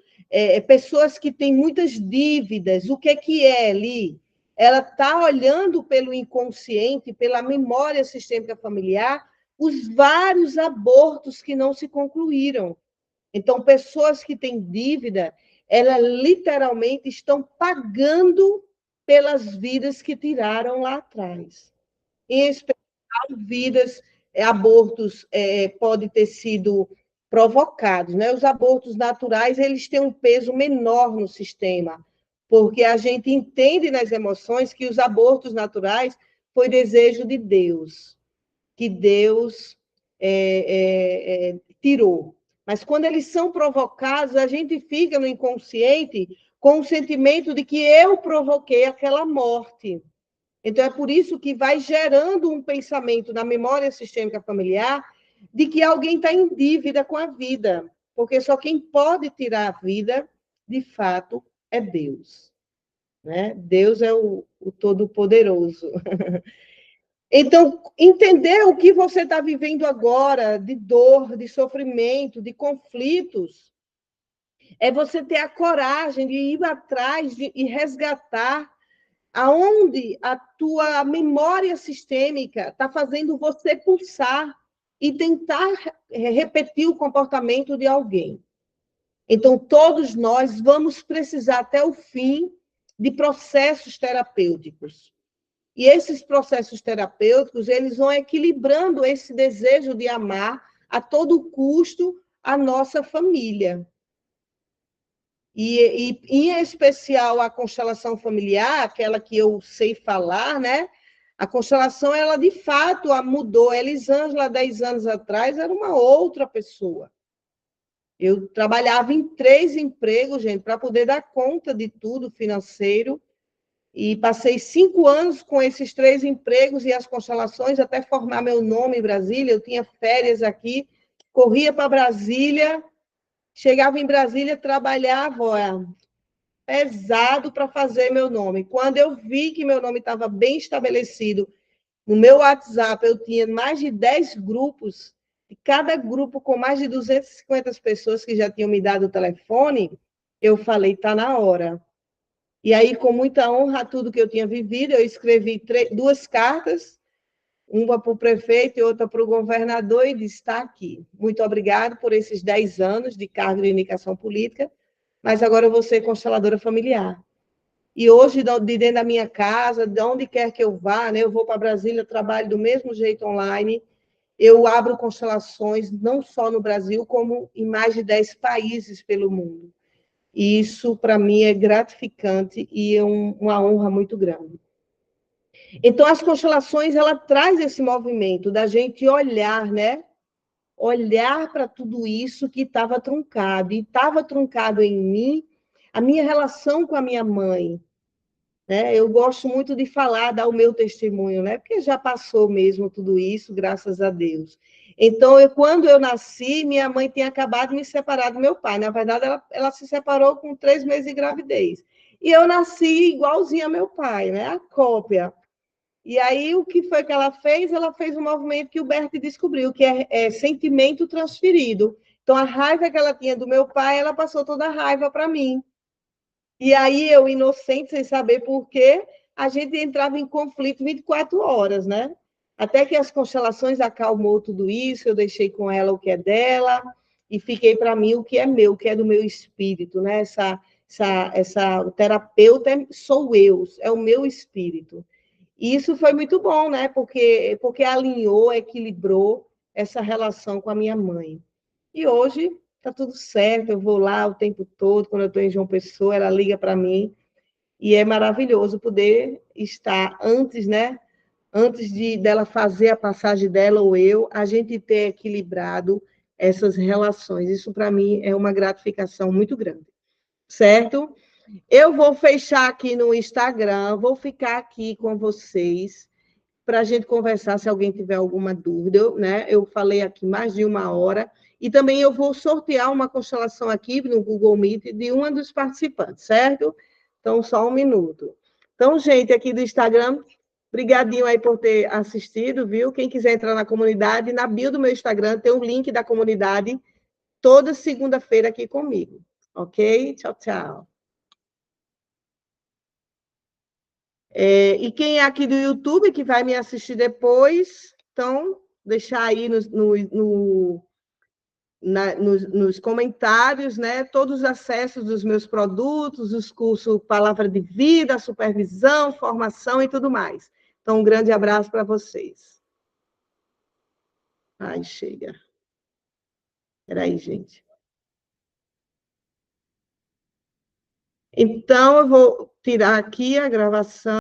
pessoas que têm muitas dívidas, o que é ali? Ela está olhando pelo inconsciente, pela memória sistêmica familiar, os vários abortos que não se concluíram. Então, pessoas que têm dívida, elas literalmente estão pagando pelas vidas que tiraram lá atrás. Em especial, vidas, abortos podem ter sido provocados. Né? Os abortos naturais, eles têm um peso menor no sistema, porque a gente entende nas emoções que os abortos naturais foi desejo de Deus, que Deus tirou. Mas quando eles são provocados, a gente fica no inconsciente com o sentimento de que eu provoquei aquela morte. Então, é por isso que vai gerando um pensamento na memória sistêmica familiar de que alguém está em dívida com a vida, porque só quem pode tirar a vida, de fato, é Deus. Né? Deus é o Todo-Poderoso. Então, entender o que você está vivendo agora, de dor, de sofrimento, de conflitos, é você ter a coragem de ir atrás e resgatar aonde a tua memória sistêmica está fazendo você pulsar e tentar repetir o comportamento de alguém. Então, todos nós vamos precisar até o fim de processos terapêuticos. E esses processos terapêuticos, eles vão equilibrando esse desejo de amar a todo custo a nossa família. E em especial, a constelação familiar, aquela que eu sei falar, né? A constelação, ela de fato mudou. A Elisângela, 10 anos atrás, era uma outra pessoa. Eu trabalhava em 3 empregos, gente, para poder dar conta de tudo financeiro. E passei 5 anos com esses 3 empregos e as constelações até formar meu nome em Brasília. Eu tinha férias aqui, corria para Brasília, chegava em Brasília, trabalhava pesado para fazer meu nome. Quando eu vi que meu nome estava bem estabelecido, no meu WhatsApp eu tinha mais de 10 grupos, e cada grupo com mais de 250 pessoas que já tinham me dado o telefone, eu falei, está na hora. E aí, com muita honra a tudo que eu tinha vivido, eu escrevi 2 cartas, uma para o prefeito e outra para o governador, e disse, está aqui. Muito obrigado por esses 10 anos de cargo de indicação política, mas agora eu vou ser consteladora familiar. E hoje, de dentro da minha casa, de onde quer que eu vá, né, eu vou para Brasília, trabalho do mesmo jeito online, eu abro constelações, não só no Brasil, como em mais de 10 países pelo mundo. E isso, para mim, é gratificante e é uma honra muito grande. Então, as constelações, ela traz esse movimento da gente olhar, né? Olhar para tudo isso que estava truncado. E estava truncado em mim a minha relação com a minha mãe. Né? Eu gosto muito de falar, dar o meu testemunho, né? Porque já passou mesmo tudo isso, graças a Deus. Então, quando eu nasci, minha mãe tinha acabado de me separar do meu pai. Na verdade, ela se separou com 3 meses de gravidez. E eu nasci igualzinha a meu pai, né? A cópia. E aí, o que foi que ela fez? Ela fez um movimento que o Bert descobriu, que é sentimento transferido. Então, a raiva que ela tinha do meu pai, ela passou toda a raiva para mim. E aí, eu, inocente, sem saber por quê, a gente entrava em conflito 24 horas, né? Até que as constelações acalmou tudo isso, eu deixei com ela o que é dela, e fiquei para mim o que é meu, o que é do meu espírito, né? O terapeuta sou eu, é o meu espírito. E isso foi muito bom, né? Porque alinhou, equilibrou essa relação com a minha mãe. E hoje está tudo certo, eu vou lá o tempo todo, quando eu estou em João Pessoa, ela liga para mim, e é maravilhoso poder estar antes, né? Antes dela fazer a passagem dela ou eu, a gente ter equilibrado essas relações. Isso, para mim, é uma gratificação muito grande. Certo? Eu vou fechar aqui no Instagram, vou ficar aqui com vocês para a gente conversar se alguém tiver alguma dúvida. Né? Eu falei aqui mais de 1 hora. E também eu vou sortear uma constelação aqui no Google Meet de uma dos participantes, certo? Então, só um minuto. Então, gente, aqui do Instagram, brigadinho aí por ter assistido, viu? Quem quiser entrar na comunidade, na bio do meu Instagram tem um link da comunidade toda segunda-feira aqui comigo. Ok? Tchau, tchau. E quem é aqui do YouTube, que vai me assistir depois, então, deixar aí nos comentários, né, todos os acessos dos meus produtos, os cursos Palavra de Vida, supervisão, formação e tudo mais. Então, um grande abraço para vocês. Ai, chega. Espera aí, gente. Então, eu vou tirar aqui a gravação.